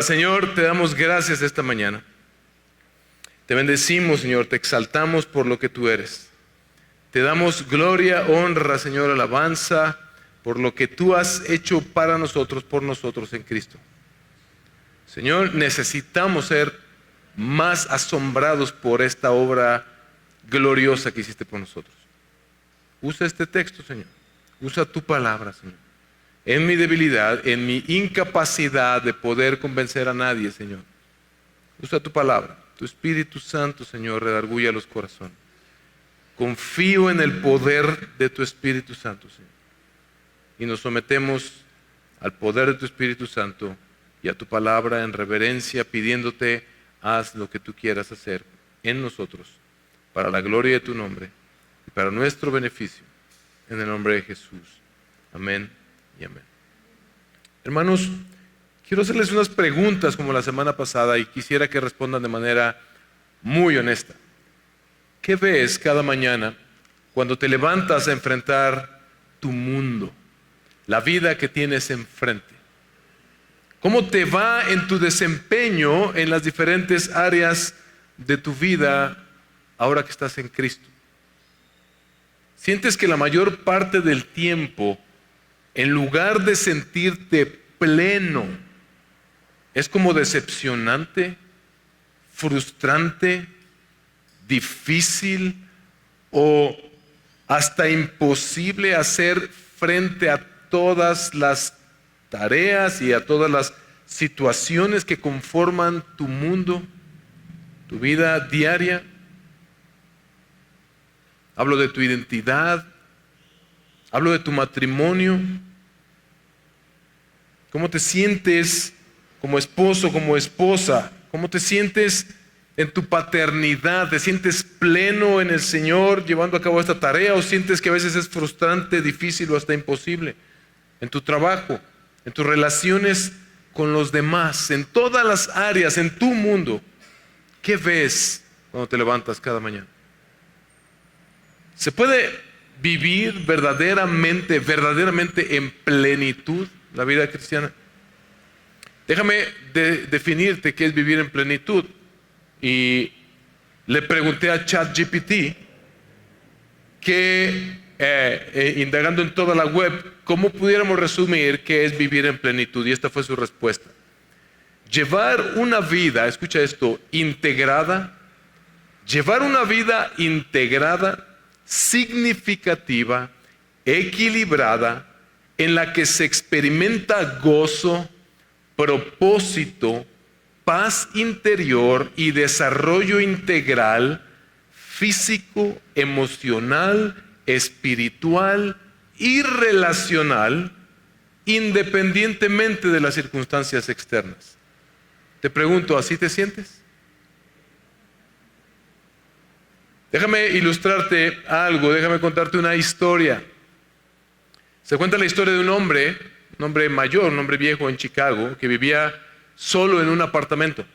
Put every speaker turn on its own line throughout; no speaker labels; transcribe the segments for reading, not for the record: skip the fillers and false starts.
Señor, te damos gracias esta mañana. Te bendecimos, Señor, te exaltamos por lo que tú eres. Te damos gloria, honra, Señor, alabanza por lo que tú has hecho para nosotros, por nosotros en Cristo. Señor, necesitamos ser más asombrados por esta obra gloriosa que hiciste por nosotros. Usa este texto, Señor. Usa tu palabra, Señor. En mi debilidad, en mi incapacidad de poder convencer a nadie, Señor. Usa tu palabra. Tu Espíritu Santo, Señor, redarguya los corazones. Confío en el poder de tu Espíritu Santo, Señor. Y nos sometemos al poder de tu Espíritu Santo y a tu palabra en reverencia, pidiéndote, haz lo que tú quieras hacer en nosotros, para la gloria de tu nombre y para nuestro beneficio. En el nombre de Jesús. Amén y amén. Hermanos, quiero hacerles unas preguntas como la semana pasada y quisiera que respondan de manera muy honesta. ¿Qué ves cada mañana cuando te levantas a enfrentar tu mundo, la vida que tienes enfrente? ¿Cómo te va en tu desempeño en las diferentes áreas de tu vida ahora que estás en Cristo? ¿Sientes que la mayor parte del tiempo, en lugar de sentirte pleno, es como decepcionante, frustrante, difícil o hasta imposible hacer frente a todas las tareas y a todas las situaciones que conforman tu mundo, tu vida diaria? Hablo de tu identidad, hablo de tu matrimonio. ¿Cómo te sientes como esposo, como esposa? ¿Cómo te sientes en tu paternidad? ¿Te sientes pleno en el Señor llevando a cabo esta tarea o sientes que a veces es frustrante, difícil o hasta imposible? En tu trabajo, en tus relaciones con los demás, en todas las áreas, en tu mundo, ¿qué ves cuando te levantas cada mañana? ¿Se puede vivir verdaderamente en plenitud la vida cristiana? Déjame definirte qué es vivir en plenitud. Y le pregunté a ChatGPT que, indagando en toda la web, ¿cómo pudiéramos resumir qué es vivir en plenitud? Y esta fue su respuesta. Llevar una vida, escucha esto, integrada, significativa, equilibrada, en la que se experimenta gozo, propósito, paz interior y desarrollo integral, físico, emocional, espiritual y relacional, independientemente de las circunstancias externas. Te pregunto, ¿así te sientes? Déjame ilustrarte algo, déjame contarte una historia. Se cuenta la historia de un hombre mayor, un hombre viejo en Chicago, que vivía solo en un apartamento.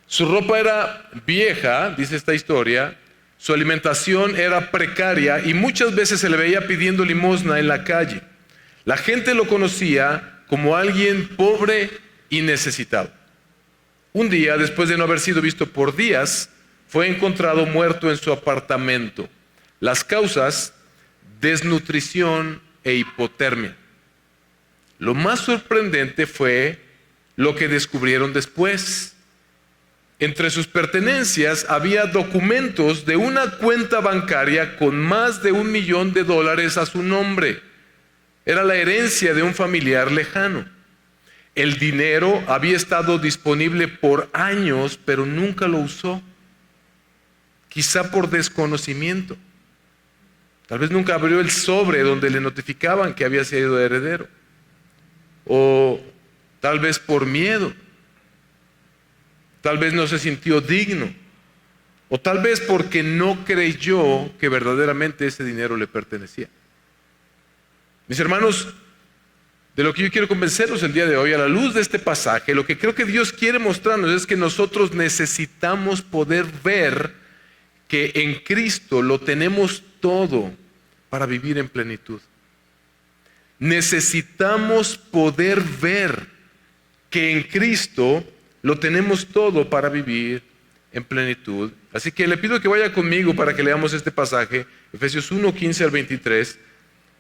Su ropa era vieja, dice esta historia, su alimentación era precaria y muchas veces se le veía pidiendo limosna en la calle. La gente lo conocía como alguien pobre y necesitado. Un día, después de no haber sido visto por días, fue encontrado muerto en su apartamento. Las causas: desnutrición e hipotermia. Lo más sorprendente fue lo que descubrieron después. Entre sus pertenencias había documentos de una cuenta bancaria con más de $1 millón a su nombre. Era la herencia de un familiar lejano. El dinero había estado disponible por años, pero nunca lo usó. Quizá por desconocimiento. Tal vez nunca abrió el sobre donde le notificaban que había sido heredero. O tal vez por miedo. Tal vez no se sintió digno. O tal vez porque no creyó que verdaderamente ese dinero le pertenecía. Mis hermanos, de lo que yo quiero convencerlos el día de hoy, a la luz de este pasaje, lo que creo que Dios quiere mostrarnos es que nosotros necesitamos poder ver que en Cristo lo tenemos todo para vivir en plenitud. Necesitamos poder ver que en Cristo lo tenemos todo para vivir en plenitud. Así que le pido que vaya conmigo para que leamos este pasaje, Efesios 1, 15 al 23.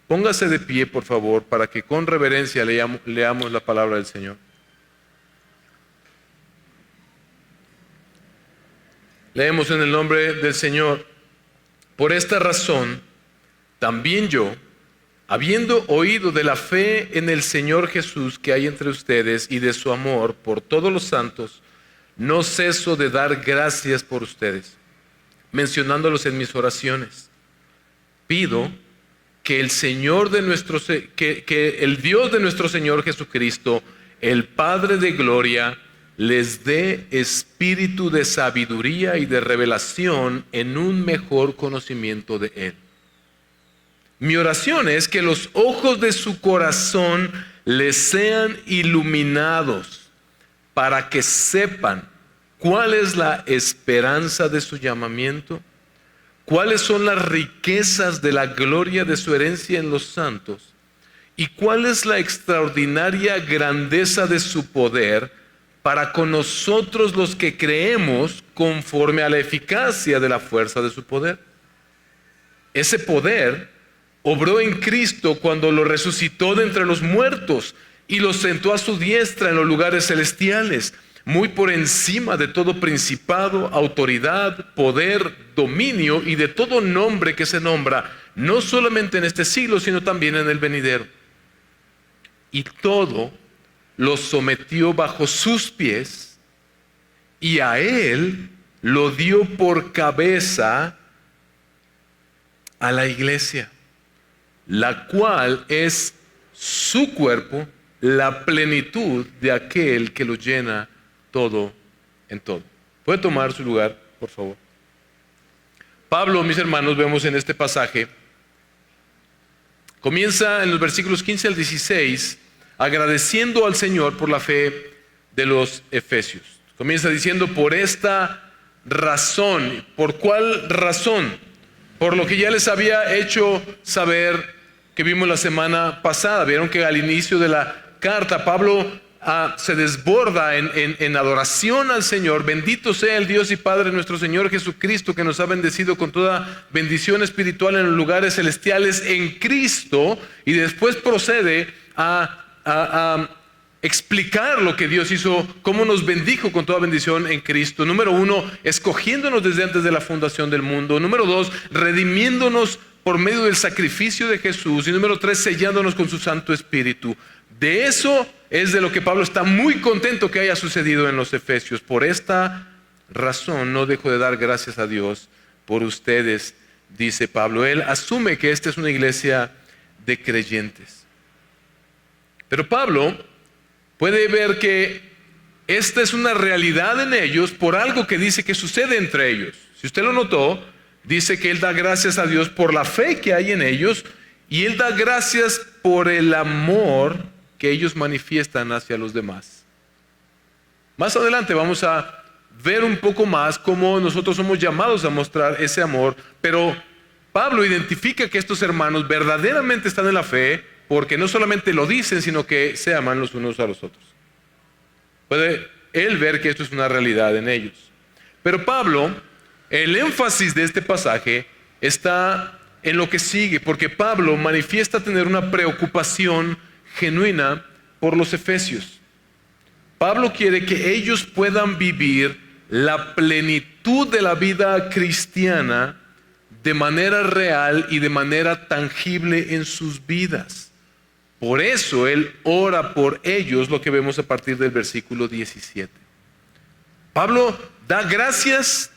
Póngase de pie, por favor, para que con reverencia leamos la palabra del Señor. Leemos en el nombre del Señor. Por esta razón, también yo, habiendo oído de la fe en el Señor Jesús que hay entre ustedes y de su amor por todos los santos, no ceso de dar gracias por ustedes, mencionándolos en mis oraciones. Pido que el Dios de nuestro Señor Jesucristo, el Padre de gloria, les dé espíritu de sabiduría y de revelación en un mejor conocimiento de Él. Mi oración es que los ojos de su corazón les sean iluminados para que sepan cuál es la esperanza de su llamamiento, cuáles son las riquezas de la gloria de su herencia en los santos y cuál es la extraordinaria grandeza de su poder para con nosotros los que creemos conforme a la eficacia de la fuerza de su poder. Ese poder obró en Cristo cuando lo resucitó de entre los muertos y lo sentó a su diestra en los lugares celestiales, muy por encima de todo principado, autoridad, poder, dominio y de todo nombre que se nombra, no solamente en este siglo, sino también en el venidero. Y todo lo sometió bajo sus pies y a Él lo dio por cabeza a la iglesia, la cual es su cuerpo, la plenitud de aquel que lo llena todo en todo. ¿Puede tomar su lugar, por favor? Pablo, mis hermanos, vemos en este pasaje, comienza en los versículos 15 al 16, agradeciendo al Señor por la fe de los efesios. Comienza diciendo, por esta razón. ¿Por cuál razón? Por lo que ya les había hecho saber, que vimos la semana pasada. Vieron que al inicio de la carta Pablo se desborda en adoración al Señor. Bendito sea el Dios y Padre de nuestro Señor Jesucristo, que nos ha bendecido con toda bendición espiritual en los lugares celestiales en Cristo. Y después procede a explicar lo que Dios hizo, cómo nos bendijo con toda bendición en Cristo. Número 1, escogiéndonos desde antes de la fundación del mundo. Número 2, redimiéndonos por medio del sacrificio de Jesús. Y número 3, sellándonos con su Santo Espíritu. De eso es de lo que Pablo está muy contento que haya sucedido en los Efesios. Por esta razón no dejo de dar gracias a Dios por ustedes, dice Pablo. Él asume que esta es una iglesia de creyentes. Pero Pablo puede ver que esta es una realidad en ellos por algo que dice que sucede entre ellos. Si usted lo notó, dice que él da gracias a Dios por la fe que hay en ellos y él da gracias por el amor que ellos manifiestan hacia los demás. Más adelante vamos a ver un poco más cómo nosotros somos llamados a mostrar ese amor, pero Pablo identifica que estos hermanos verdaderamente están en la fe porque no solamente lo dicen, sino que se aman los unos a los otros. Puede él ver que esto es una realidad en ellos. Pero Pablo, el énfasis de este pasaje está en lo que sigue, porque Pablo manifiesta tener una preocupación genuina por los efesios. Pablo quiere que ellos puedan vivir la plenitud de la vida cristiana de manera real y de manera tangible en sus vidas. Por eso él ora por ellos, lo que vemos a partir del versículo 17. Pablo da gracias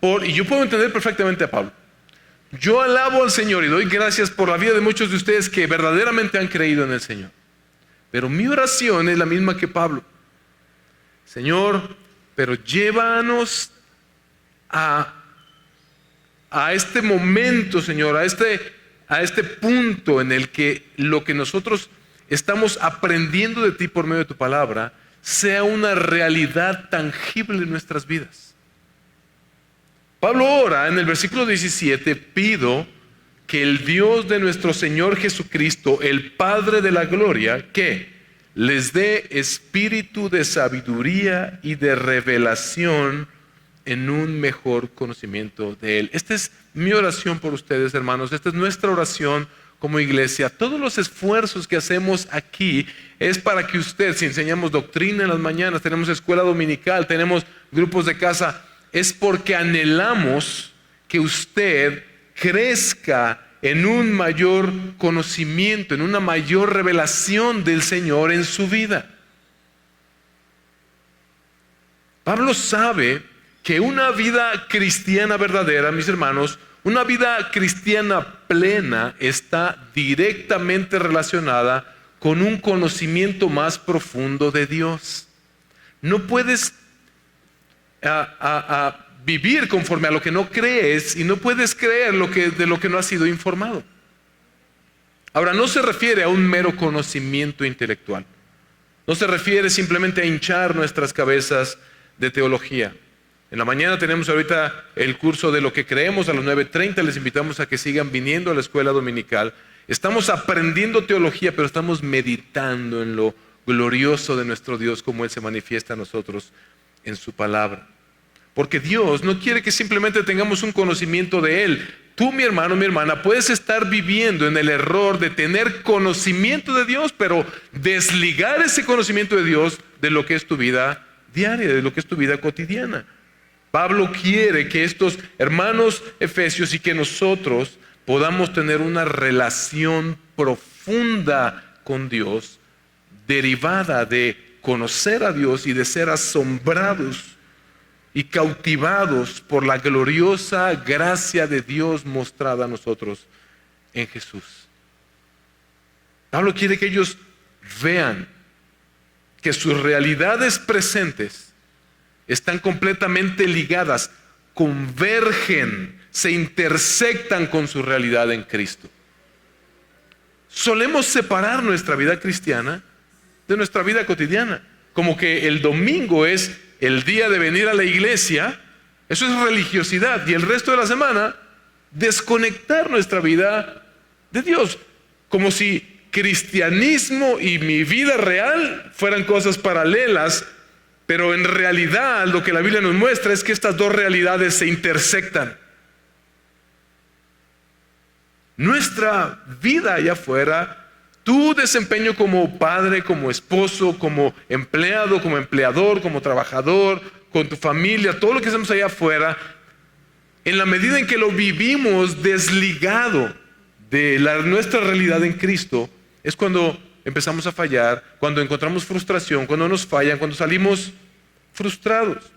y yo puedo entender perfectamente a Pablo. Yo alabo al Señor y doy gracias por la vida de muchos de ustedes que verdaderamente han creído en el Señor. Pero mi oración es la misma que Pablo. Señor, pero llévanos a este momento, Señor, a este punto en el que lo que nosotros estamos aprendiendo de ti por medio de tu palabra sea una realidad tangible en nuestras vidas. Pablo ora en el versículo 17, pido que el Dios de nuestro Señor Jesucristo, el Padre de la gloria, que les dé espíritu de sabiduría y de revelación en un mejor conocimiento de Él. Esta es mi oración por ustedes, hermanos. Esta es nuestra oración como iglesia. Todos los esfuerzos que hacemos aquí es para que usted, si enseñamos doctrina en las mañanas, tenemos escuela dominical, tenemos grupos de casa, es porque anhelamos que usted crezca en un mayor conocimiento, en una mayor revelación del Señor en su vida. Pablo sabe que una vida cristiana verdadera, mis hermanos, una vida cristiana plena está directamente relacionada con un conocimiento más profundo de Dios. No puedes vivir conforme a lo que no crees y no puedes creer de lo que no has sido informado. Ahora, no se refiere a un mero conocimiento intelectual. No se refiere simplemente a hinchar nuestras cabezas de teología. En la mañana tenemos ahorita el curso de lo que creemos a las 9:30. Les invitamos a que sigan viniendo a la escuela dominical. Estamos aprendiendo teología, pero estamos meditando en lo glorioso de nuestro Dios, como Él se manifiesta a nosotros en su palabra. Porque Dios no quiere que simplemente tengamos un conocimiento de Él. Tú, mi hermano, mi hermana, puedes estar viviendo en el error de tener conocimiento de Dios, pero desligar ese conocimiento de Dios de lo que es tu vida diaria, de lo que es tu vida cotidiana. Pablo quiere que estos hermanos efesios y que nosotros podamos tener una relación profunda con Dios, derivada de conocer a Dios y de ser asombrados y cautivados por la gloriosa gracia de Dios mostrada a nosotros en Jesús. Pablo quiere que ellos vean que sus realidades presentes están completamente ligadas, convergen, se intersectan con su realidad en Cristo. Solemos separar nuestra vida cristiana de nuestra vida cotidiana, como que el domingo es el día de venir a la iglesia. Eso es religiosidad, y el resto de la semana desconectar nuestra vida de Dios, como si cristianismo y mi vida real fueran cosas paralelas, pero en realidad lo que la Biblia nos muestra es que estas dos realidades se intersectan. Nuestra vida allá afuera, tu desempeño como padre, como esposo, como empleado, como empleador, como trabajador, con tu familia, todo lo que hacemos allá afuera, en la medida en que lo vivimos desligado de nuestra realidad en Cristo, es cuando empezamos a fallar, cuando encontramos frustración, cuando nos fallan, cuando salimos frustrados.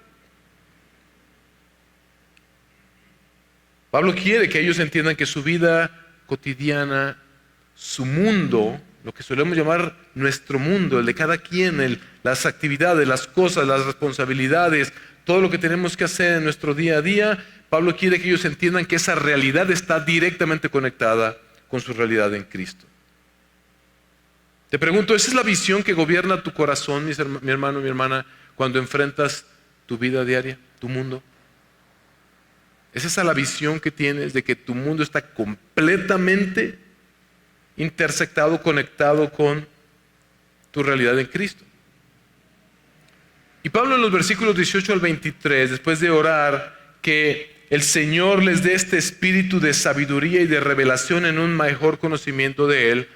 Pablo quiere que ellos entiendan que su vida cotidiana, su mundo, lo que solemos llamar nuestro mundo, el de cada quien, las actividades, las cosas, las responsabilidades, todo lo que tenemos que hacer en nuestro día a día, Pablo quiere que ellos entiendan que esa realidad está directamente conectada con su realidad en Cristo. Te pregunto, ¿esa es la visión que gobierna tu corazón, mi hermano, mi hermana, cuando enfrentas tu vida diaria, tu mundo? ¿Es esa la visión que tienes de que tu mundo está completamente intersectado, conectado con tu realidad en Cristo? Y Pablo en los versículos 18 al 23, después de orar que el Señor les dé este espíritu de sabiduría y de revelación en un mejor conocimiento de Él,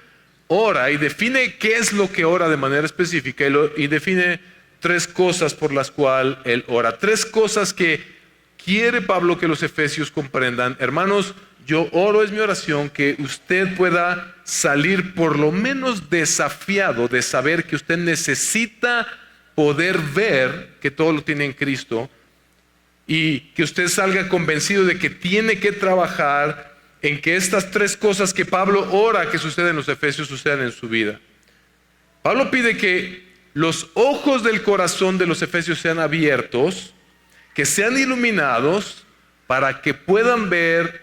ora y define qué es lo que ora de manera específica y define tres cosas por las cuales él ora. Tres cosas que quiere Pablo que los efesios comprendan. Hermanos, yo oro, es mi oración, que usted pueda salir por lo menos desafiado de saber que usted necesita poder ver que todo lo tiene en Cristo, y que usted salga convencido de que tiene que trabajar en que estas tres cosas que Pablo ora que suceden en los efesios sucedan en su vida. Pablo pide que los ojos del corazón de los efesios sean abiertos, que sean iluminados, para que puedan ver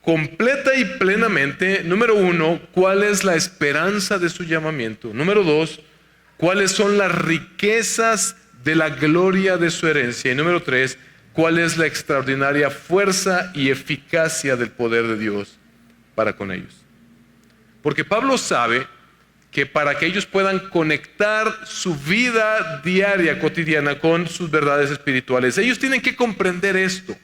completa y plenamente, número uno, cuál es la esperanza de su llamamiento. Número dos, cuáles son las riquezas de la gloria de su herencia. Y número tres, cuál es la extraordinaria fuerza y eficacia del poder de Dios para con ellos. Porque Pablo sabe que para que ellos puedan conectar su vida diaria, cotidiana, con sus verdades espirituales. Ellos tienen que comprender esto.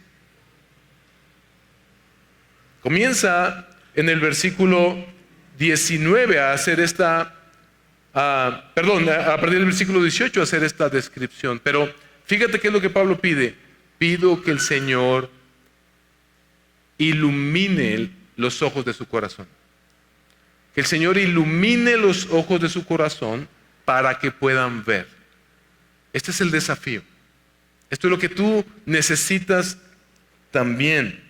Comienza en el versículo 19 a hacer a partir del versículo 18 a hacer esta descripción. Pero fíjate qué es lo que Pablo pide. Pido que el Señor ilumine los ojos de su corazón. Que el Señor ilumine los ojos de su corazón para que puedan ver. Este es el desafío. Esto es lo que tú necesitas también.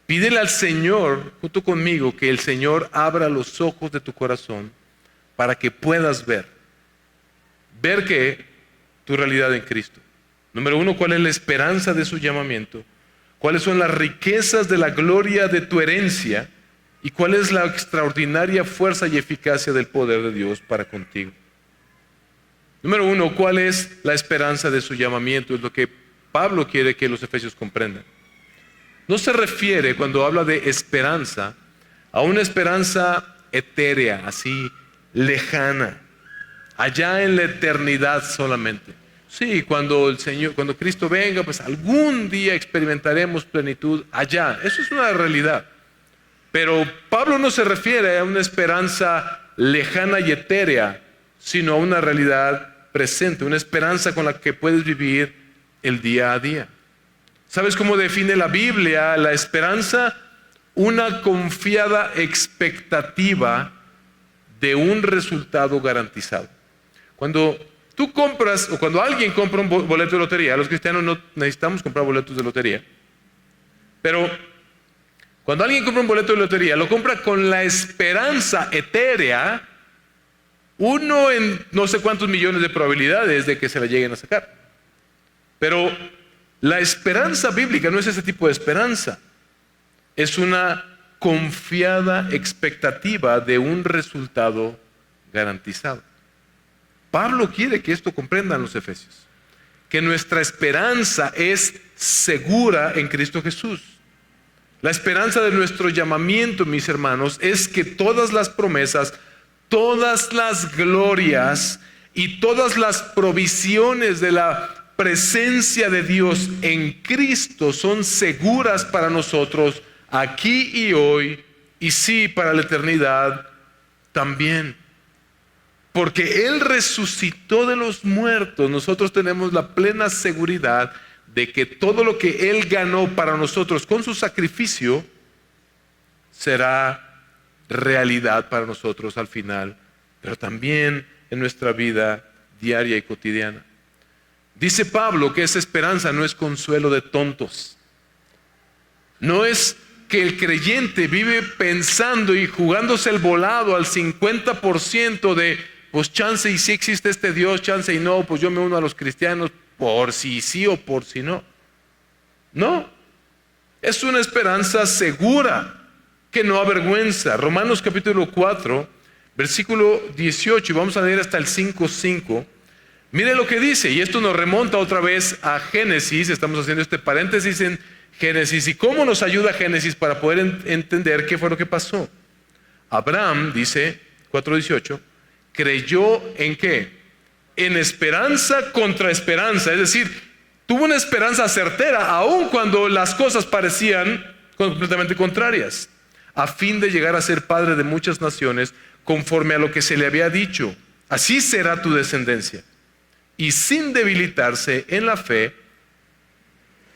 Pídele al Señor, junto conmigo, que el Señor abra los ojos de tu corazón para que puedas ver. Ver que tu realidad en Cristo. Número 1, ¿cuál es la esperanza de su llamamiento? ¿Cuáles son las riquezas de la gloria de tu herencia? ¿Y cuál es la extraordinaria fuerza y eficacia del poder de Dios para contigo? Número 1, ¿cuál es la esperanza de su llamamiento? Es lo que Pablo quiere que los efesios comprendan. No se refiere, cuando habla de esperanza, a una esperanza etérea, así lejana, allá en la eternidad solamente. Sí, cuando Cristo venga, pues algún día experimentaremos plenitud allá. Eso es una realidad. Pero Pablo no se refiere a una esperanza lejana y etérea, sino a una realidad presente, una esperanza con la que puedes vivir el día a día. ¿Sabes cómo define la Biblia la esperanza? Una confiada expectativa de un resultado garantizado. Cuando tú compras, o cuando alguien compra un boleto de lotería, los cristianos no necesitamos comprar boletos de lotería, pero cuando alguien compra un boleto de lotería, lo compra con la esperanza etérea, uno en no sé cuántos millones de probabilidades de que se la lleguen a sacar. Pero la esperanza bíblica no es ese tipo de esperanza. Es una confiada expectativa de un resultado garantizado. Pablo quiere que esto comprendan los efesios. Que nuestra esperanza es segura en Cristo Jesús. La esperanza de nuestro llamamiento, mis hermanos, es que todas las promesas, todas las glorias y todas las provisiones de la presencia de Dios en Cristo son seguras para nosotros aquí y hoy, y sí, para la eternidad también. Porque Él resucitó de los muertos, nosotros tenemos la plena seguridad de que todo lo que Él ganó para nosotros con su sacrificio será realidad para nosotros al final, pero también en nuestra vida diaria y cotidiana. Dice Pablo que esa esperanza no es consuelo de tontos. No es que el creyente vive pensando y jugándose el volado al 50% de, pues chance y sí existe este Dios, chance y no, pues yo me uno a los cristianos por si sí o por si no. No, es una esperanza segura que no avergüenza. Romanos capítulo 4, versículo 18, y vamos a leer hasta el 5:5. Mire lo que dice, y esto nos remonta otra vez a Génesis. Estamos haciendo este paréntesis en Génesis. ¿Y cómo nos ayuda Génesis para poder entender qué fue lo que pasó? Abraham, dice 4:18, creyó ¿en qué? En esperanza contra esperanza. Es decir, tuvo una esperanza certera, aun cuando las cosas parecían completamente contrarias, a fin de llegar a ser padre de muchas naciones, conforme a lo que se le había dicho. Así será tu descendencia. Y sin debilitarse en la fe,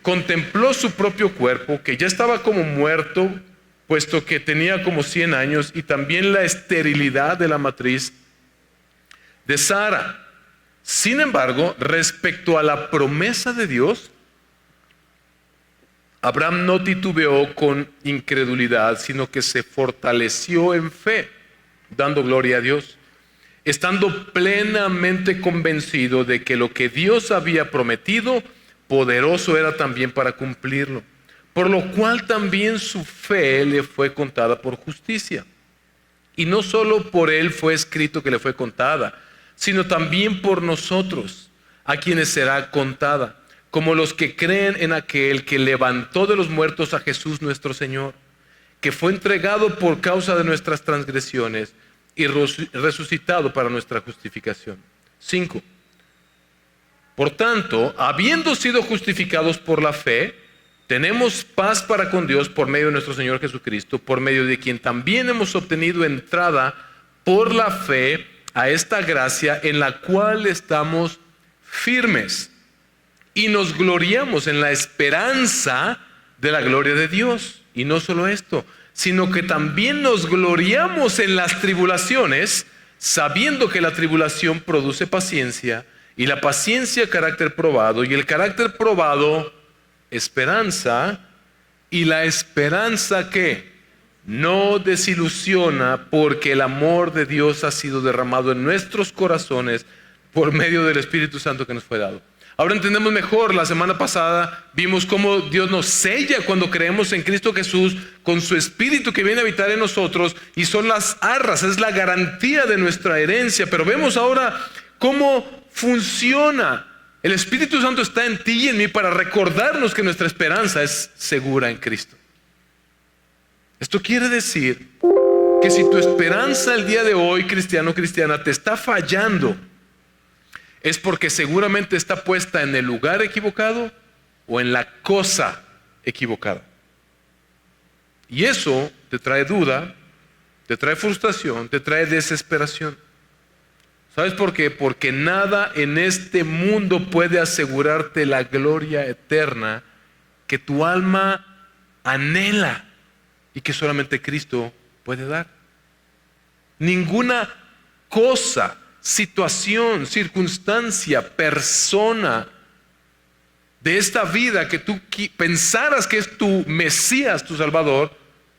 contempló su propio cuerpo, que ya estaba como muerto, puesto que tenía como 100 años, y también la esterilidad de la matriz de Sara. Sin embargo, respecto a la promesa de Dios, Abraham no titubeó con incredulidad, sino que se fortaleció en fe, dando gloria a Dios, estando plenamente convencido de que lo que Dios había prometido, poderoso era también para cumplirlo. Por lo cual también su fe le fue contada por justicia. Y no solo por él fue escrito que le fue contada, sino también por nosotros, a quienes será contada, como los que creen en aquel que levantó de los muertos a Jesús nuestro Señor, que fue entregado por causa de nuestras transgresiones y resucitado para nuestra justificación. 5. Por tanto, habiendo sido justificados por la fe, tenemos paz para con Dios por medio de nuestro Señor Jesucristo, por medio de quien también hemos obtenido entrada por la fe a esta gracia en la cual estamos firmes y nos gloriamos en la esperanza de la gloria de Dios. Y no solo esto, sino que también nos gloriamos en las tribulaciones, sabiendo que la tribulación produce paciencia, y la paciencia carácter probado, y el carácter probado esperanza, y la esperanza que no desilusiona, porque el amor de Dios ha sido derramado en nuestros corazones por medio del Espíritu Santo que nos fue dado. Ahora entendemos mejor. La semana pasada vimos cómo Dios nos sella cuando creemos en Cristo Jesús con su Espíritu que viene a habitar en nosotros, y son las arras, es la garantía de nuestra herencia. Pero vemos ahora cómo funciona. El Espíritu Santo está en ti y en mí para recordarnos que nuestra esperanza es segura en Cristo. Esto quiere decir que si tu esperanza el día de hoy, cristiano o cristiana, te está fallando, es porque seguramente está puesta en el lugar equivocado o en la cosa equivocada. Y eso te trae duda, te trae frustración, te trae desesperación. ¿Sabes por qué? Porque nada en este mundo puede asegurarte la gloria eterna que tu alma anhela y que solamente Cristo puede dar. Ninguna cosa, situación, circunstancia, persona de esta vida que tú pensaras que es tu Mesías, tu Salvador,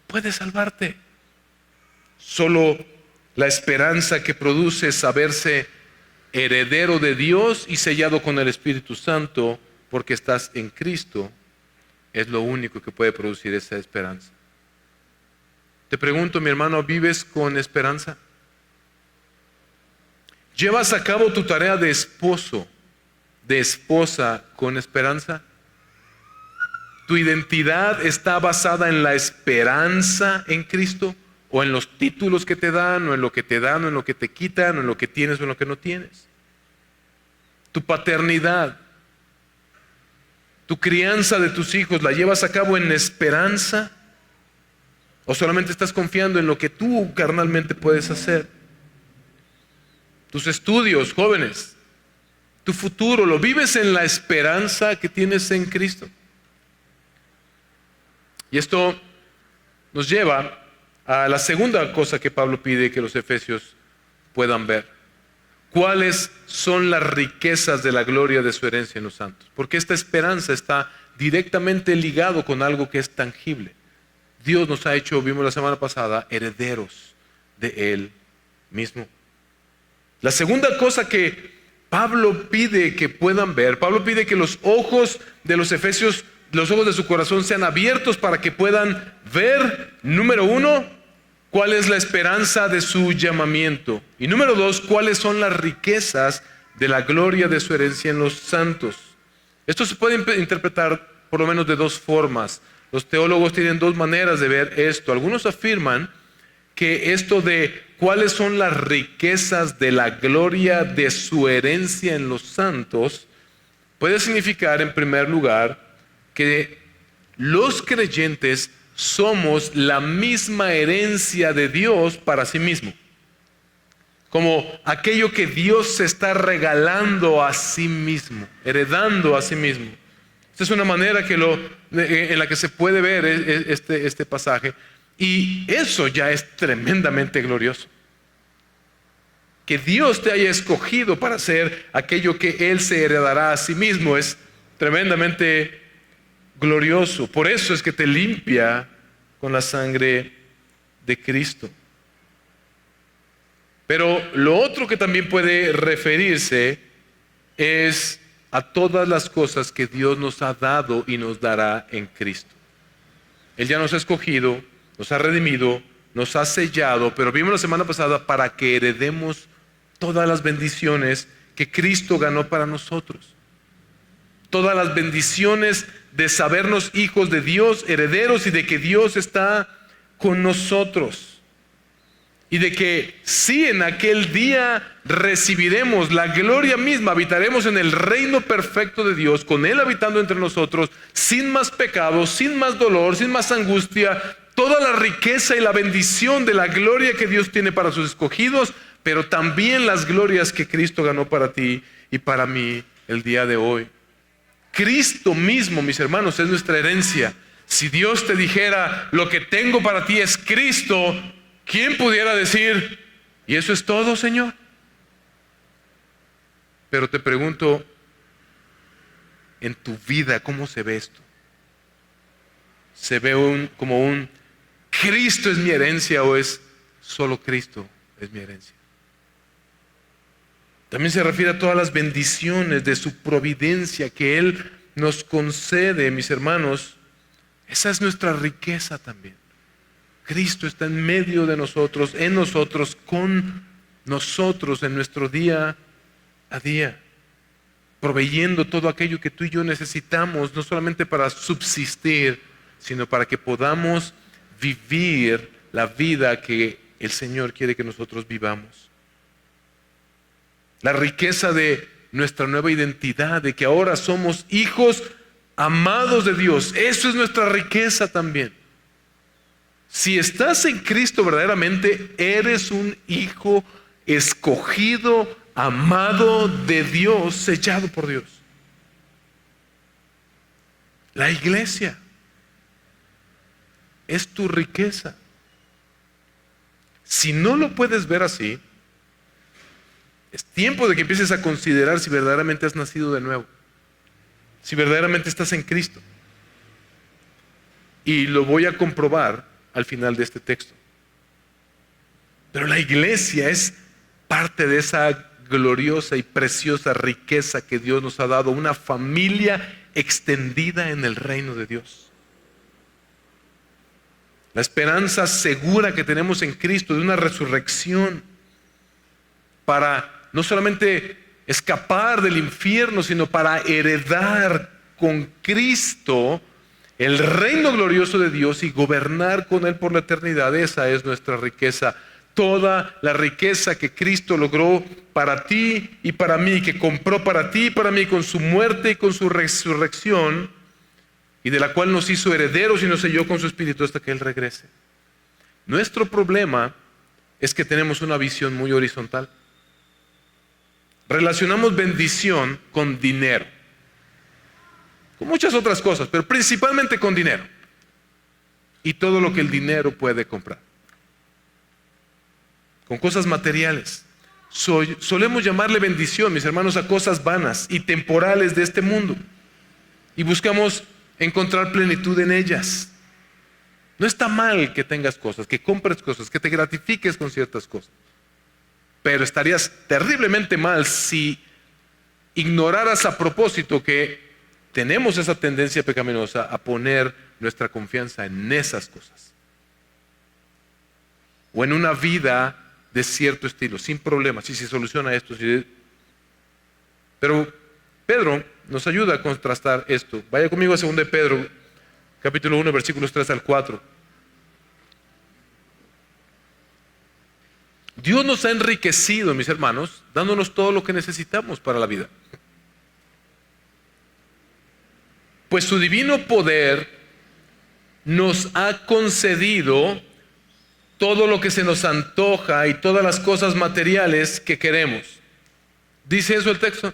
puede salvarte. Solo la esperanza que produce saberse heredero de Dios y sellado con el Espíritu Santo porque estás en Cristo es lo único que puede producir esa esperanza. Te pregunto, mi hermano, ¿vives con esperanza? ¿Llevas a cabo tu tarea de esposo, de esposa con esperanza? ¿Tu identidad está basada en la esperanza en Cristo? ¿O en los títulos que te dan, o en lo que te dan, o en lo que te quitan, o en lo que tienes, o en lo que no tienes? ¿Tu paternidad, tu crianza de tus hijos, la llevas a cabo en esperanza? ¿O solamente estás confiando en lo que tú carnalmente puedes hacer? Tus estudios, jóvenes, tu futuro, ¿lo vives en la esperanza que tienes en Cristo? Y esto nos lleva a la segunda cosa que Pablo pide que los efesios puedan ver. ¿Cuáles son las riquezas de la gloria de su herencia en los santos? Porque esta esperanza está directamente ligado con algo que es tangible. Dios nos ha hecho, vimos la semana pasada, herederos de Él mismo. La segunda cosa que Pablo pide que puedan ver, Pablo pide que los ojos de los efesios, los ojos de su corazón sean abiertos para que puedan ver, número 1, cuál es la esperanza de su llamamiento. Y número 2, cuáles son las riquezas de la gloria de su herencia en los santos. Esto se puede interpretar por lo menos de dos formas. Los teólogos tienen dos maneras de ver esto. Algunos afirman que esto de cuáles son las riquezas de la gloria de su herencia en los santos puede significar, en primer lugar, que los creyentes somos la misma herencia de Dios para sí mismo. Como aquello que Dios se está regalando a sí mismo, heredando a sí mismo. Esta es una manera en la que se puede ver este pasaje. Y eso ya es tremendamente glorioso. Que Dios te haya escogido para hacer aquello que Él se heredará a sí mismo es tremendamente glorioso. Por eso es que te limpia con la sangre de Cristo. Pero lo otro que también puede referirse es a todas las cosas que Dios nos ha dado y nos dará en Cristo. Él ya nos ha escogido, nos ha redimido, nos ha sellado, pero vimos la semana pasada para que heredemos todas las bendiciones que Cristo ganó para nosotros. Todas las bendiciones de sabernos hijos de Dios, herederos, y de que Dios está con nosotros. y de que sí, en aquel día recibiremos la gloria misma, habitaremos en el reino perfecto de Dios, con Él habitando entre nosotros, sin más pecado, sin más dolor, sin más angustia, toda la riqueza y la bendición de la gloria que Dios tiene para sus escogidos, pero también las glorias que Cristo ganó para ti y para mí el día de hoy. Cristo mismo, mis hermanos, es nuestra herencia. Si Dios te dijera, lo que tengo para ti es Cristo, ¿quién pudiera decir, y eso es todo, Señor? Pero te pregunto, en tu vida, ¿cómo se ve esto? ¿Se ve como un Cristo es mi herencia o es solo Cristo es mi herencia? También se refiere a todas las bendiciones de su providencia que Él nos concede, mis hermanos. Esa es nuestra riqueza también. Cristo está en medio de nosotros, en nosotros, con nosotros en nuestro día a día, proveyendo todo aquello que tú y yo necesitamos, no solamente para subsistir, sino para que podamos vivir la vida que el Señor quiere que nosotros vivamos. La riqueza de nuestra nueva identidad, de que ahora somos hijos amados de Dios, eso es nuestra riqueza también. Si estás en Cristo verdaderamente, eres un hijo escogido, amado de Dios, sellado por Dios. La iglesia es tu riqueza. Si no lo puedes ver así, es tiempo de que empieces a considerar si verdaderamente has nacido de nuevo, si verdaderamente estás en Cristo. Y lo voy a comprobar al final de este texto. Pero la iglesia es parte de esa gloriosa y preciosa riqueza que Dios nos ha dado, una familia extendida en el reino de Dios. La esperanza segura que tenemos en Cristo de una resurrección para no solamente escapar del infierno, sino para heredar con Cristo el reino glorioso de Dios y gobernar con Él por la eternidad. Esa es nuestra riqueza. Toda la riqueza que Cristo logró para ti y para mí, que compró para ti y para mí con su muerte y con su resurrección, y de la cual nos hizo herederos y nos selló con su Espíritu hasta que Él regrese. Nuestro problema es que tenemos una visión muy horizontal. Relacionamos bendición con dinero, con muchas otras cosas, pero principalmente con dinero y todo lo que el dinero puede comprar, con cosas materiales. Solemos llamarle bendición, mis hermanos, a cosas vanas y temporales de este mundo, y buscamos encontrar plenitud en ellas. No está mal que tengas cosas, que compres cosas, que te gratifiques con ciertas cosas, pero estarías terriblemente mal si ignoraras a propósito que tenemos esa tendencia pecaminosa a poner nuestra confianza en esas cosas, o en una vida de cierto estilo, sin problemas, si se soluciona esto. Pero Pedro nos ayuda a contrastar esto. Vaya conmigo a 2 de Pedro, capítulo 1, versículos 3 al 4. Dios nos ha enriquecido, mis hermanos, dándonos todo lo que necesitamos para la vida. Pues su divino poder nos ha concedido todo lo que se nos antoja y todas las cosas materiales que queremos. ¿Dice eso el texto?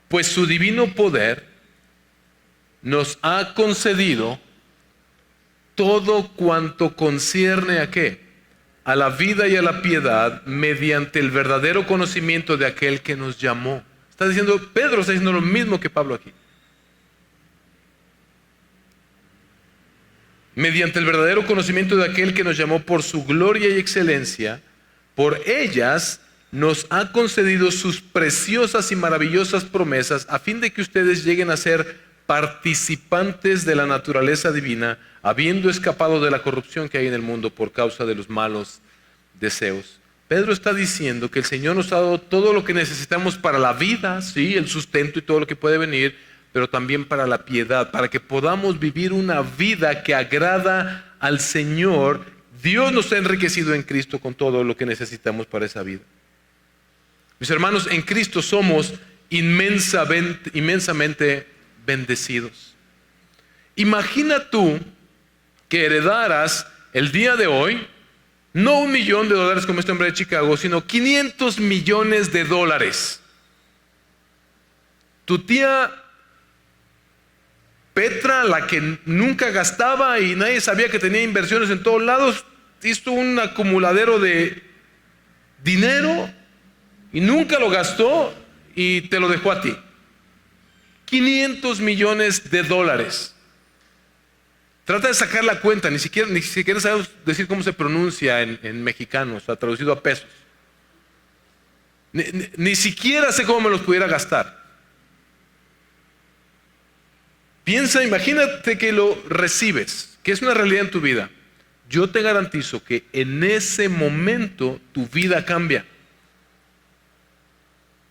Pues su divino poder nos ha concedido todo cuanto concierne ¿a qué? A la vida y a la piedad, mediante el verdadero conocimiento de aquel que nos llamó. Está diciendo, Pedro está diciendo lo mismo que Pablo aquí. Mediante el verdadero conocimiento de aquel que nos llamó por su gloria y excelencia, por ellas nos ha concedido sus preciosas y maravillosas promesas, a fin de que ustedes lleguen a ser participantes de la naturaleza divina, habiendo escapado de la corrupción que hay en el mundo por causa de los malos deseos. Pedro está diciendo que el Señor nos ha dado todo lo que necesitamos para la vida, sí, el sustento y todo lo que puede venir, pero también para la piedad, para que podamos vivir una vida que agrada al Señor, Dios nos ha enriquecido en Cristo con todo lo que necesitamos para esa vida. Mis hermanos, en Cristo somos inmensamente bendecidos. Imagina tú que heredaras el día de hoy, no $1 millón como este hombre de Chicago, sino $500 millones. Tu tía Petra, la que nunca gastaba y nadie sabía que tenía inversiones en todos lados, hizo un acumuladero de dinero y nunca lo gastó y te lo dejó a ti. $500 millones. Trata de sacar la cuenta, ni siquiera sabes decir cómo se pronuncia en mexicano, o sea, traducido a pesos. Ni siquiera sé cómo me los pudiera gastar. Piensa, imagínate que lo recibes, que es una realidad en tu vida. Yo te garantizo que en ese momento tu vida cambia.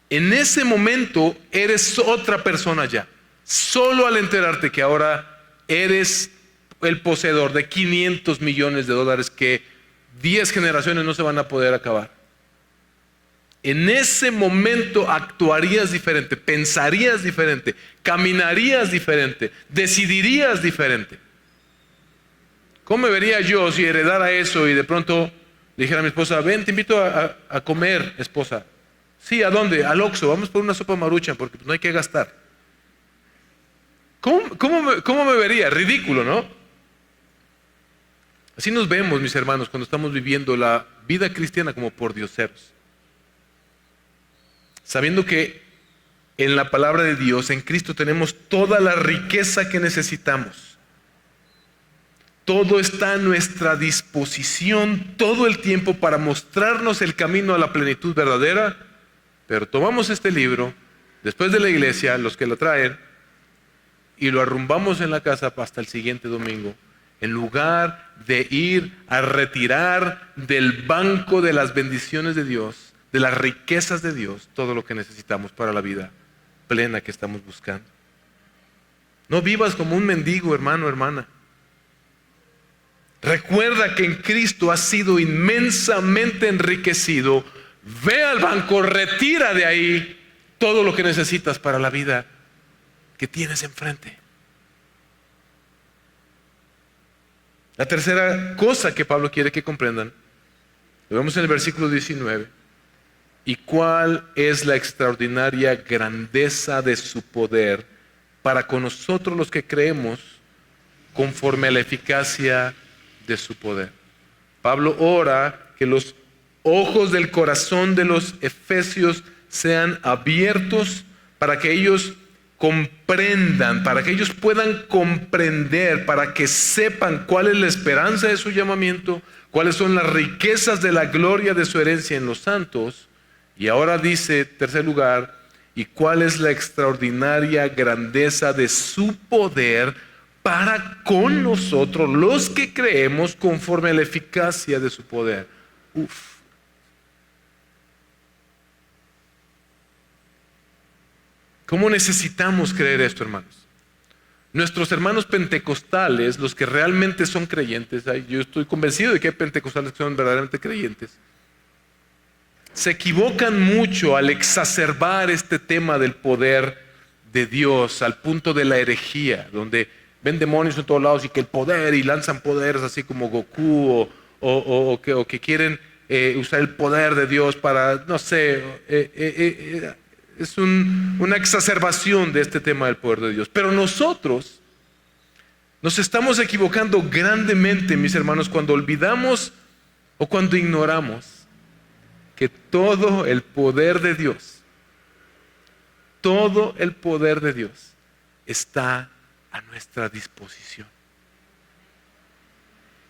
En ese momento eres otra persona ya. Solo al enterarte que ahora eres el poseedor de $500 millones que 10 generaciones no se van a poder acabar. En ese momento actuarías diferente, pensarías diferente, caminarías diferente, decidirías diferente. ¿Cómo me vería yo si heredara eso y de pronto dijera a mi esposa, ven, te invito a comer, esposa? Sí, ¿a dónde? Al Oxxo, vamos por una sopa Maruchan porque no hay que gastar. ¿Cómo me vería? Ridículo, ¿no? Así nos vemos, mis hermanos, cuando estamos viviendo la vida cristiana como pordioseros. Sabiendo que en la palabra de Dios, en Cristo, tenemos toda la riqueza que necesitamos. Todo está a nuestra disposición todo el tiempo para mostrarnos el camino a la plenitud verdadera. Pero tomamos este libro, después de la iglesia, los que lo traen, y lo arrumbamos en la casa hasta el siguiente domingo, en lugar de ir a retirar del banco de las bendiciones de Dios, de las riquezas de Dios, todo lo que necesitamos para la vida plena que estamos buscando. No vivas como un mendigo, hermano, hermana. Recuerda que en Cristo has sido inmensamente enriquecido. Ve al banco, retira de ahí todo lo que necesitas para la vida que tienes enfrente. La tercera cosa que Pablo quiere que comprendan, lo vemos en el versículo 19. ¿Y cuál es la extraordinaria grandeza de su poder para con nosotros los que creemos conforme a la eficacia de su poder? Pablo ora que los ojos del corazón de los efesios sean abiertos para que ellos comprendan, para que ellos puedan comprender, para que sepan cuál es la esperanza de su llamamiento, cuáles son las riquezas de la gloria de su herencia en los santos. Y ahora dice, tercer lugar, y cuál es la extraordinaria grandeza de su poder para con nosotros, los que creemos conforme a la eficacia de su poder. ¿Cómo necesitamos creer esto, hermanos? Nuestros hermanos pentecostales, los que realmente son creyentes, yo estoy convencido de que hay pentecostales que son verdaderamente creyentes, se equivocan mucho al exacerbar este tema del poder de Dios al punto de la herejía, donde ven demonios en todos lados y que el poder, y lanzan poderes así como Goku o que quieren usar el poder de Dios para, no sé, es una exacerbación de este tema del poder de Dios. Pero nosotros nos estamos equivocando grandemente, mis hermanos, cuando olvidamos o cuando ignoramos que todo el poder de Dios está a nuestra disposición.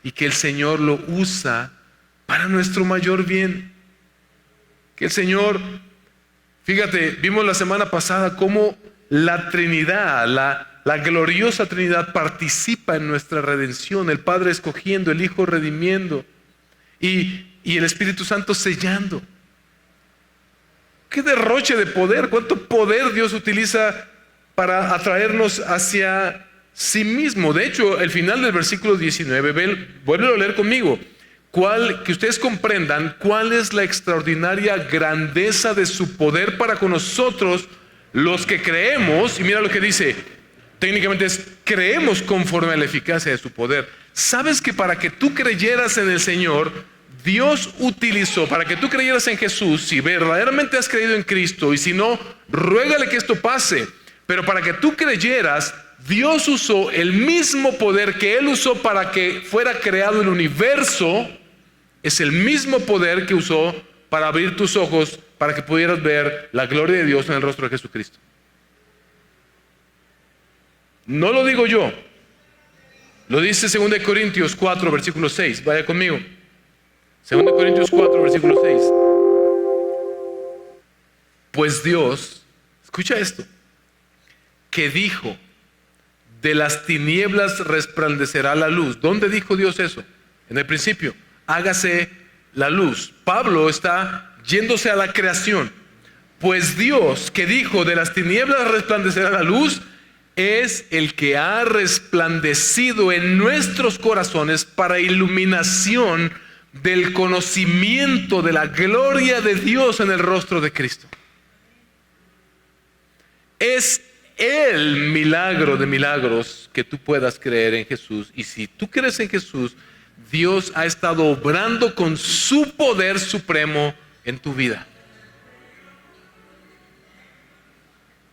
Y que el Señor lo usa para nuestro mayor bien. Que el Señor, fíjate, vimos la semana pasada cómo la Trinidad, la gloriosa Trinidad participa en nuestra redención. El Padre escogiendo, el Hijo redimiendo y el Espíritu Santo sellando. ¡Qué derroche de poder! ¿Cuánto poder Dios utiliza para atraernos hacia sí mismo. De hecho, el final del versículo 19, vuélvelo a leer conmigo. Que ustedes comprendan cuál es la extraordinaria grandeza de su poder para con nosotros, los que creemos. Y mira lo que dice, técnicamente es, creemos conforme a la eficacia de su poder. ¿Sabes que para que tú creyeras en el Señor, Dios utilizó, para que tú creyeras en Jesús, si verdaderamente has creído en Cristo, y si no, ruégale que esto pase, pero para que tú creyeras, Dios usó el mismo poder que Él usó para que fuera creado el universo, es el mismo poder que usó para abrir tus ojos, para que pudieras ver la gloria de Dios en el rostro de Jesucristo. No lo digo yo, lo dice 2 Corintios 4, versículo 6, vaya conmigo. 2 Corintios 4, versículo 6. Pues Dios, escucha esto, que dijo, de las tinieblas resplandecerá la luz. ¿Dónde dijo Dios eso? En el principio, hágase la luz. Pablo está yéndose a la creación. Pues Dios, que dijo, de las tinieblas resplandecerá la luz, es el que ha resplandecido en nuestros corazones para iluminación del conocimiento de la gloria de Dios en el rostro de Cristo. Es el milagro de milagros que tú puedas creer en Jesús. Y si tú crees en Jesús, Dios ha estado obrando con su poder supremo en tu vida.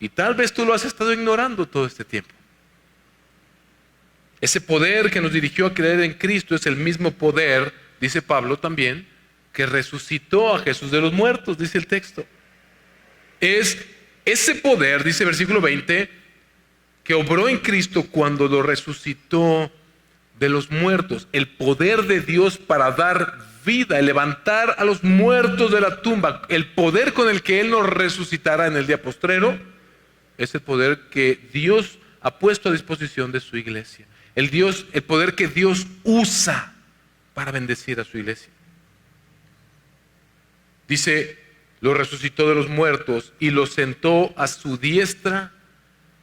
Y tal vez tú lo has estado ignorando todo este tiempo. Ese poder que nos dirigió a creer en Cristo es el mismo poder, dice Pablo también, que resucitó a Jesús de los muertos, dice el texto. Es ese poder, dice versículo 20, que obró en Cristo cuando lo resucitó de los muertos. El poder de Dios para dar vida, el levantar a los muertos de la tumba, el poder con el que Él nos resucitará en el día postrero, es el poder que Dios ha puesto a disposición de su iglesia. El poder que Dios usa para bendecir a su iglesia. Dice, lo resucitó de los muertos y lo sentó a su diestra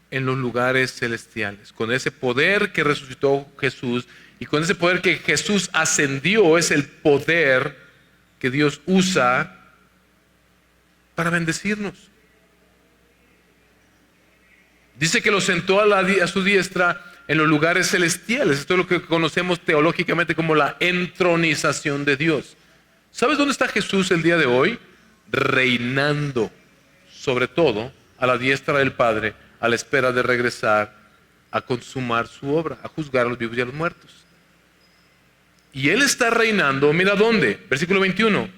en los lugares celestiales. Con ese poder que resucitó Jesús y con ese poder que Jesús ascendió, es el poder que Dios usa para bendecirnos. Dice que lo sentó a su diestra en los lugares celestiales. Esto es lo que conocemos teológicamente como la entronización de Dios. ¿Sabes dónde está Jesús el día de hoy? Reinando sobre todo a la diestra del Padre, a la espera de regresar a consumar su obra, a juzgar a los vivos y a los muertos. Y Él está reinando, mira dónde, versículo 21,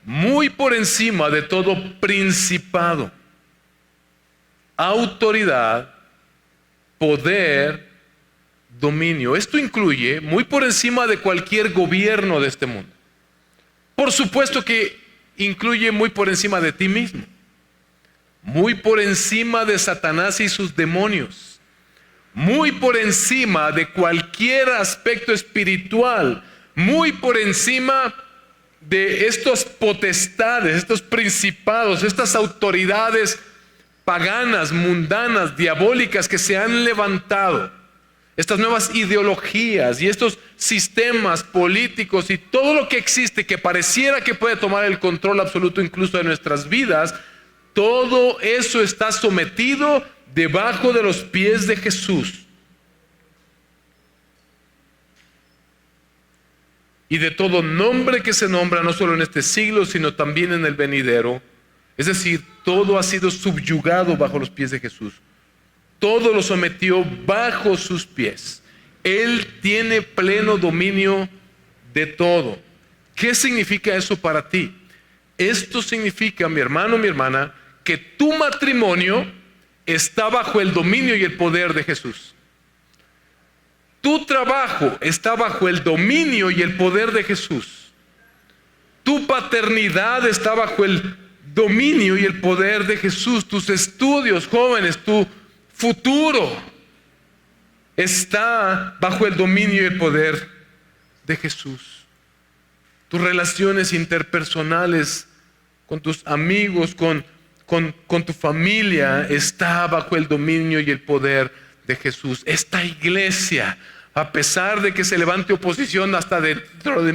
muy por encima de todo principado, autoridad, poder, dominio. Esto incluye muy por encima de cualquier gobierno de este mundo. Por supuesto que incluye muy por encima de ti mismo, muy por encima de Satanás y sus demonios, muy por encima de cualquier aspecto espiritual, muy por encima de estas potestades, estos principados, estas autoridades paganas, mundanas, diabólicas que se han levantado, estas nuevas ideologías y estos sistemas políticos y todo lo que existe que pareciera que puede tomar el control absoluto incluso de nuestras vidas, todo eso está sometido debajo de los pies de Jesús. Y de todo nombre que se nombra, no solo en este siglo, sino también en el venidero. Es decir, todo ha sido subyugado bajo los pies de Jesús. Todo lo sometió bajo sus pies. Él tiene pleno dominio de todo. ¿Qué significa eso para ti? Esto significa, mi hermano, mi hermana, que tu matrimonio está bajo el dominio y el poder de Jesús. Tu trabajo está bajo el dominio y el poder de Jesús. Tu paternidad está bajo el dominio y el poder de Jesús. Tus estudios, jóvenes, tu futuro está bajo el dominio y el poder de Jesús. Tus relaciones interpersonales con tus amigos, con tu familia, está bajo el dominio y el poder de Jesús. Esta iglesia, a pesar de que se levante oposición hasta dentro de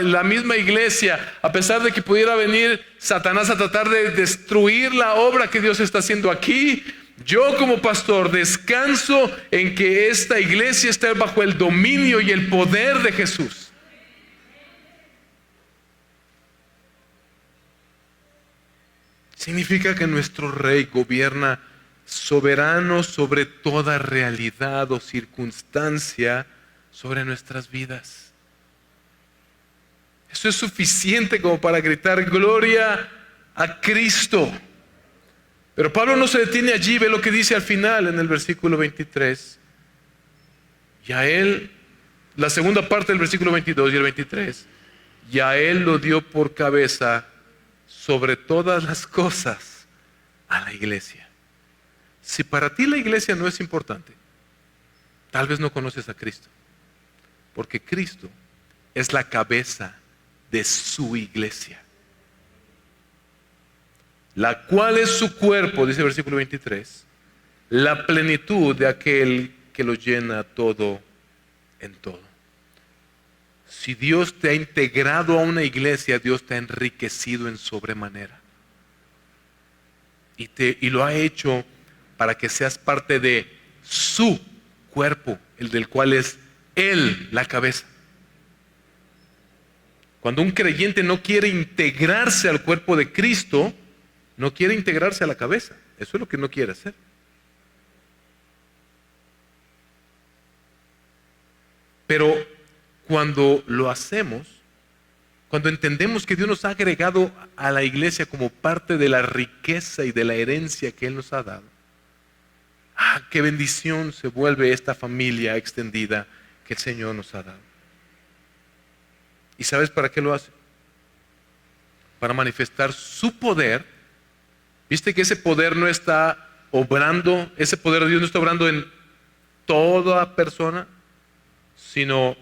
la misma iglesia, a pesar de que pudiera venir Satanás a tratar de destruir la obra que Dios está haciendo aquí, yo como pastor descanso en que esta iglesia esté bajo el dominio y el poder de Jesús. Significa que nuestro Rey gobierna soberano sobre toda realidad o circunstancia sobre nuestras vidas. Eso es suficiente como para gritar gloria a Cristo. Pero Pablo no se detiene allí, ve lo que dice al final en el versículo 23. Y a él, la segunda parte del versículo 22 y el 23, y a él lo dio por cabeza sobre todas las cosas a la iglesia. Si para ti la iglesia no es importante, tal vez no conoces a Cristo, porque Cristo es la cabeza de su iglesia, la cual es su cuerpo, dice el versículo 23, la plenitud de aquel que lo llena todo en todo. Si Dios te ha integrado a una iglesia, Dios te ha enriquecido en sobremanera. Y lo ha hecho para que seas parte de su cuerpo, el del cual es Él la cabeza. Cuando un creyente no quiere integrarse al cuerpo de Cristo, no quiere integrarse a la cabeza. Eso es lo que no quiere hacer. Pero cuando lo hacemos, cuando entendemos que Dios nos ha agregado a la iglesia como parte de la riqueza y de la herencia que Él nos ha dado, qué bendición se vuelve esta familia extendida que el Señor nos ha dado. ¿Y sabes para qué lo hace? Para manifestar su poder. ¿Viste que ese poder no está obrando, ese poder de Dios no está obrando en toda persona, sino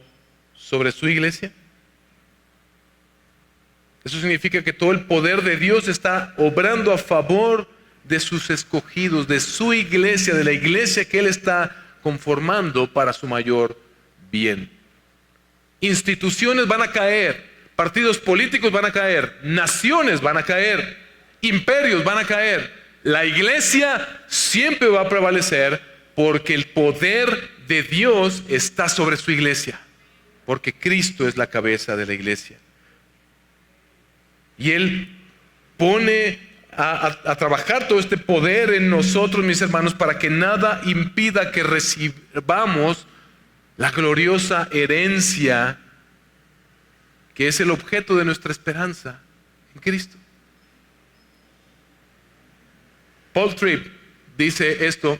sobre su iglesia? Eso significa que todo el poder de Dios está obrando a favor de sus escogidos, de su iglesia, de la iglesia que Él está conformando para su mayor bien. Instituciones van a caer, partidos políticos van a caer, naciones van a caer, imperios van a caer. La iglesia siempre va a prevalecer porque el poder de Dios está sobre su iglesia, porque Cristo es la cabeza de la iglesia. Y Él pone a trabajar todo este poder en nosotros, mis hermanos, para que nada impida que recibamos la gloriosa herencia que es el objeto de nuestra esperanza en Cristo. Paul Tripp dice esto: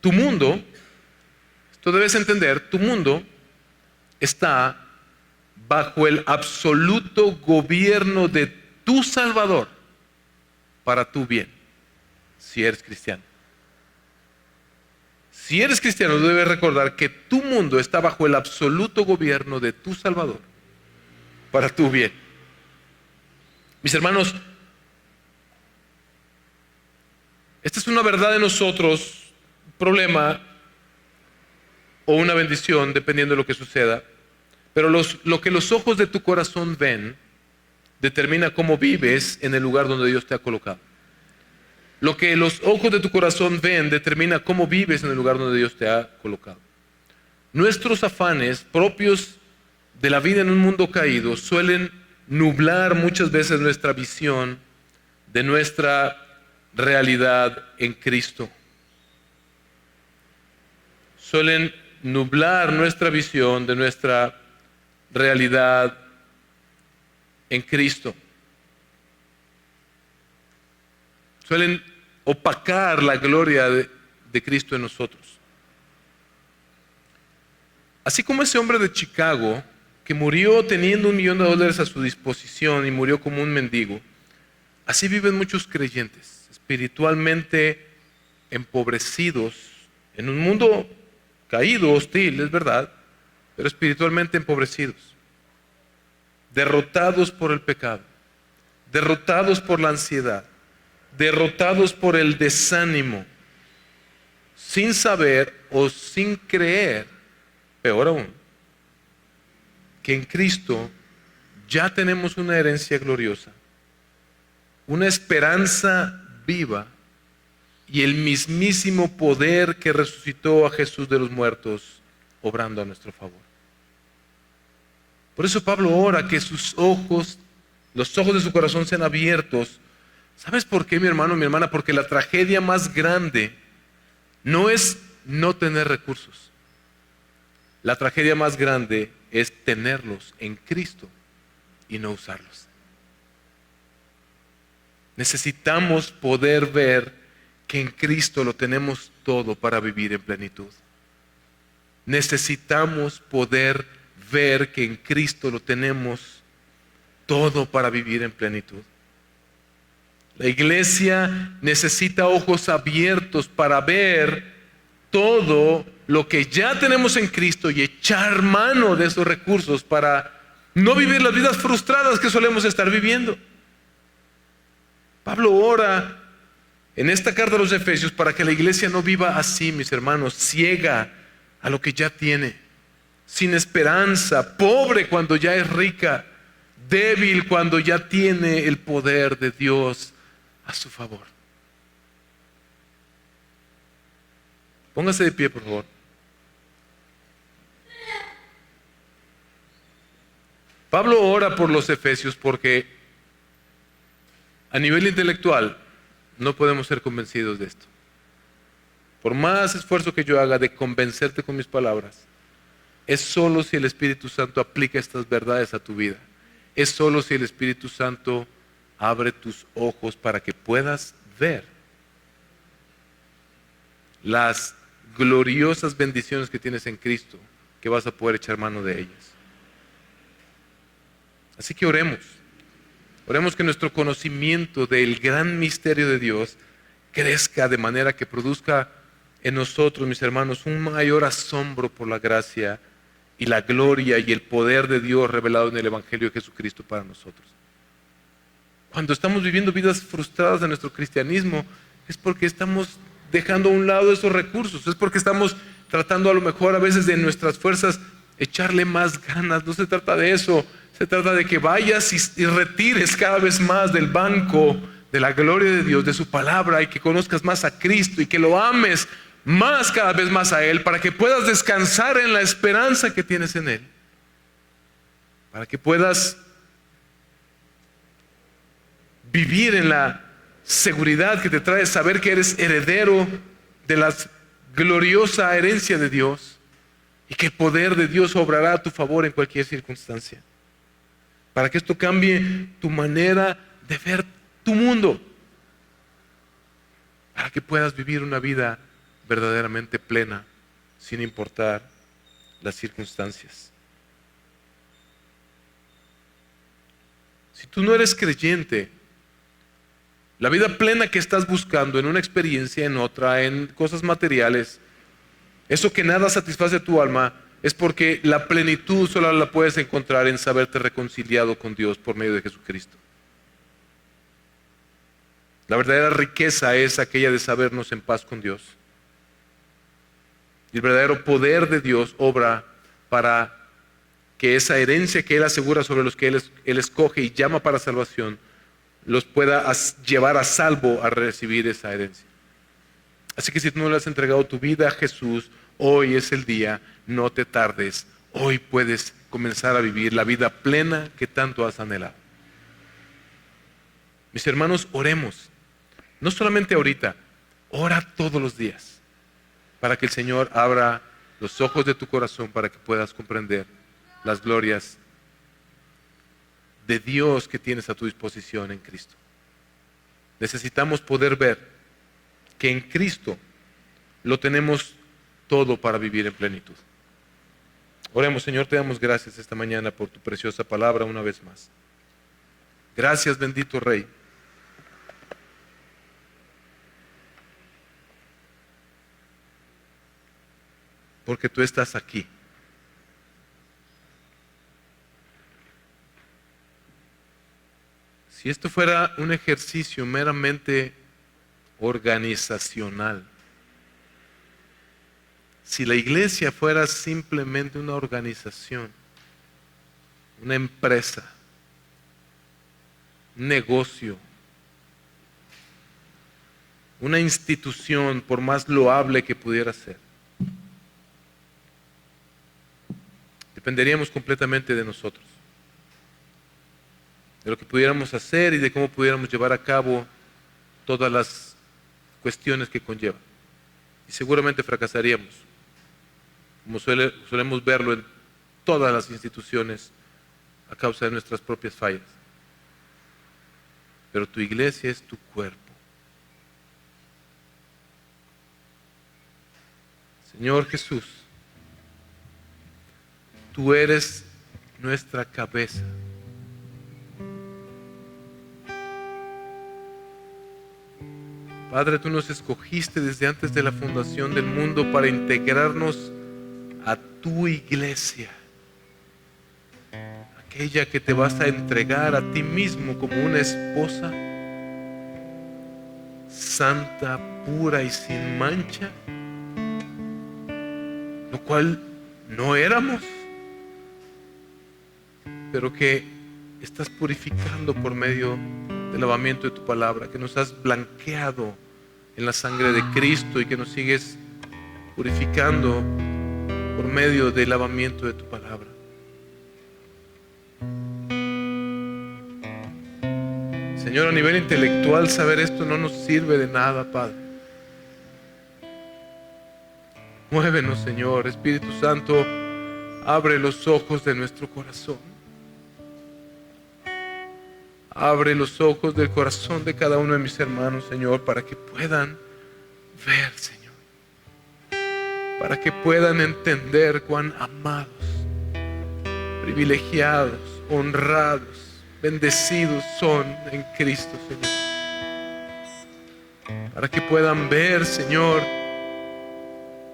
tu mundo, esto debes entender, tu mundo está bajo el absoluto gobierno de tu Salvador para tu bien, si eres cristiano. Si eres cristiano, debes recordar que tu mundo está bajo el absoluto gobierno de tu Salvador para tu bien. Mis hermanos, esta es una verdad de nosotros, un problema o una bendición, dependiendo de lo que suceda. Pero lo que los ojos de tu corazón ven determina cómo vives en el lugar donde Dios te ha colocado. Lo que los ojos de tu corazón ven determina cómo vives en el lugar donde Dios te ha colocado. Nuestros afanes propios de la vida en un mundo caído suelen nublar muchas veces nuestra visión de nuestra realidad en Cristo. Suelen nublar nuestra visión de nuestra realidad en Cristo. Suelen opacar la gloria de Cristo en nosotros. Así como ese hombre de Chicago que murió teniendo $1 millón a su disposición y murió como un mendigo, así viven muchos creyentes, espiritualmente empobrecidos, en un mundo caído, hostil, es verdad, pero espiritualmente empobrecidos, derrotados por el pecado, derrotados por la ansiedad, derrotados por el desánimo, sin saber o sin creer, peor aún, que en Cristo ya tenemos una herencia gloriosa, una esperanza viva y el mismísimo poder que resucitó a Jesús de los muertos, obrando a nuestro favor. Por eso Pablo ora que sus ojos, los ojos de su corazón sean abiertos. ¿Sabes por qué, mi hermano, mi hermana? Porque la tragedia más grande no es no tener recursos. La tragedia más grande es tenerlos en Cristo y no usarlos. Necesitamos poder ver que en Cristo lo tenemos todo para vivir en plenitud. Necesitamos poder ver que en Cristo lo tenemos todo para vivir en plenitud. La iglesia necesita ojos abiertos para ver todo lo que ya tenemos en Cristo y echar mano de esos recursos para no vivir las vidas frustradas que solemos estar viviendo. Pablo ora en esta carta a los Efesios para que la iglesia no viva así, mis hermanos, ciega a lo que ya tiene, sin esperanza, pobre cuando ya es rica, débil cuando ya tiene el poder de Dios a su favor. Póngase de pie, por favor. Pablo ora por los Efesios porque a nivel intelectual no podemos ser convencidos de esto. Por más esfuerzo que yo haga de convencerte con mis palabras, es solo si el Espíritu Santo aplica estas verdades a tu vida. Es solo si el Espíritu Santo abre tus ojos para que puedas ver las gloriosas bendiciones que tienes en Cristo, que vas a poder echar mano de ellas. Así que oremos. Oremos que nuestro conocimiento del gran misterio de Dios crezca de manera que produzca en nosotros, mis hermanos, un mayor asombro por la gracia y la gloria y el poder de Dios revelado en el Evangelio de Jesucristo para nosotros. Cuando estamos viviendo vidas frustradas de nuestro cristianismo, es porque estamos dejando a un lado esos recursos, es porque estamos tratando a lo mejor a veces de nuestras fuerzas echarle más ganas. No se trata de eso, se trata de que vayas y retires cada vez más del banco de la gloria de Dios, de su palabra, y que conozcas más a Cristo y que lo ames más cada vez más a Él, para que puedas descansar en la esperanza que tienes en Él, para que puedas vivir en la seguridad que te trae saber que eres heredero de la gloriosa herencia de Dios y que el poder de Dios obrará a tu favor en cualquier circunstancia. Para que esto cambie tu manera de ver tu mundo, para que puedas vivir una vida verdaderamente plena, sin importar las circunstancias. Si tú no eres creyente, la vida plena que estás buscando en una experiencia, en otra, en cosas materiales, eso que nada satisface tu alma, es porque la plenitud solo la puedes encontrar en saberte reconciliado con Dios por medio de Jesucristo. La verdadera riqueza es aquella de sabernos en paz con Dios. Y el verdadero poder de Dios obra para que esa herencia que Él asegura sobre los que Él escoge y llama para salvación, los pueda llevar a salvo a recibir esa herencia. Así que si tú no le has entregado tu vida a Jesús, hoy es el día, no te tardes. Hoy puedes comenzar a vivir la vida plena que tanto has anhelado. Mis hermanos, oremos. No solamente ahorita, ora todos los días, para que el Señor abra los ojos de tu corazón para que puedas comprender las glorias de Dios que tienes a tu disposición en Cristo. Necesitamos poder ver que en Cristo lo tenemos todo para vivir en plenitud. Oremos. Señor, te damos gracias esta mañana por tu preciosa palabra una vez más. Gracias, bendito Rey. Porque tú estás aquí. Si esto fuera un ejercicio meramente organizacional, si la iglesia fuera simplemente una organización, una empresa, un negocio, una institución, por más loable que pudiera ser, dependeríamos completamente de nosotros, de lo que pudiéramos hacer y de cómo pudiéramos llevar a cabo todas las cuestiones que conllevan. Y seguramente fracasaríamos, como solemos verlo en todas las instituciones a causa de nuestras propias fallas. Pero tu iglesia es tu cuerpo. Señor Jesús, tú eres nuestra cabeza. Padre, tú nos escogiste desde antes de la fundación del mundo para integrarnos a tu iglesia, aquella que te vas a entregar a ti mismo como una esposa santa, pura y sin mancha, lo cual no éramos, pero que estás purificando por medio del lavamiento de tu palabra, que nos has blanqueado en la sangre de Cristo y que nos sigues purificando por medio del lavamiento de tu palabra. Señor, a nivel intelectual saber esto no nos sirve de nada, Padre. Muévenos, Señor. Espíritu Santo, abre los ojos de nuestro corazón. Abre los ojos del corazón de cada uno de mis hermanos, Señor, para que puedan ver, Señor. Para que puedan entender cuán amados, privilegiados, honrados, bendecidos son en Cristo, Señor. Para que puedan ver, Señor,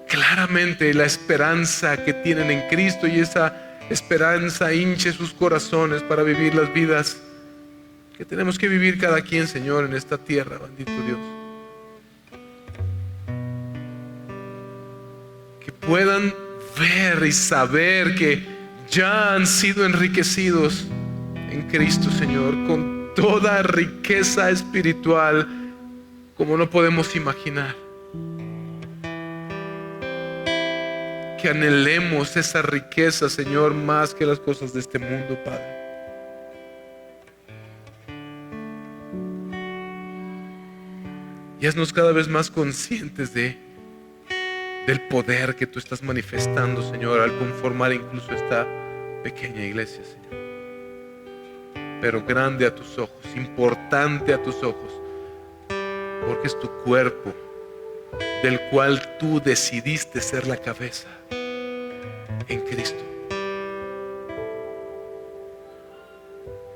claramente la esperanza que tienen en Cristo, y esa esperanza hinche sus corazones para vivir las vidas que tenemos que vivir cada quien, Señor, en esta tierra, bendito Dios. Que puedan ver y saber que ya han sido enriquecidos en Cristo, Señor, con toda riqueza espiritual como no podemos imaginar. Que anhelemos esa riqueza, Señor, más que las cosas de este mundo, Padre. Y haznos cada vez más conscientes del poder que tú estás manifestando, Señor, al conformar incluso esta pequeña iglesia, Señor. Pero grande a tus ojos, importante a tus ojos, porque es tu cuerpo, del cual tú decidiste ser la cabeza en Cristo.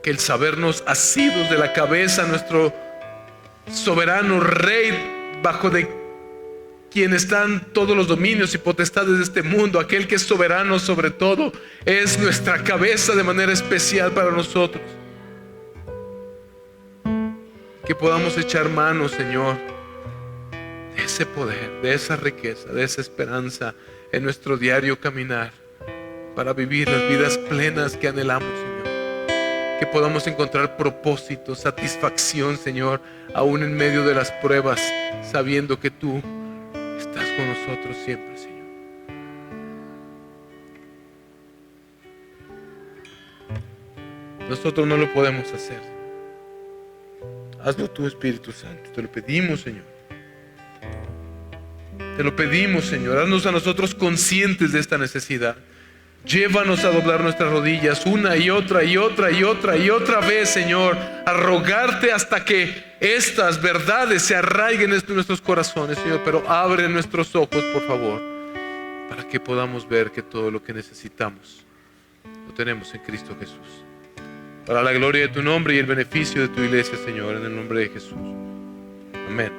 Que el sabernos asidos de la cabeza, nuestro soberano Rey, bajo de quien están todos los dominios y potestades de este mundo, aquel que es soberano sobre todo, es nuestra cabeza de manera especial para nosotros. Que podamos echar mano, Señor, de ese poder, de esa riqueza, de esa esperanza en nuestro diario caminar, para vivir las vidas plenas que anhelamos, Señor. Que podamos encontrar propósito, satisfacción, Señor, aún en medio de las pruebas, sabiendo que tú estás con nosotros siempre, Señor. Nosotros no lo podemos hacer. Hazlo tú, Espíritu Santo. Te lo pedimos, Señor. Te lo pedimos, Señor. Haznos a nosotros conscientes de esta necesidad. Llévanos a doblar nuestras rodillas una y otra y otra y otra y otra vez, Señor, a rogarte hasta que estas verdades se arraiguen en nuestros corazones, Señor. Pero abre nuestros ojos, por favor, para que podamos ver que todo lo que necesitamos lo tenemos en Cristo Jesús. Para la gloria de tu nombre y el beneficio de tu iglesia, Señor, en el nombre de Jesús. Amén.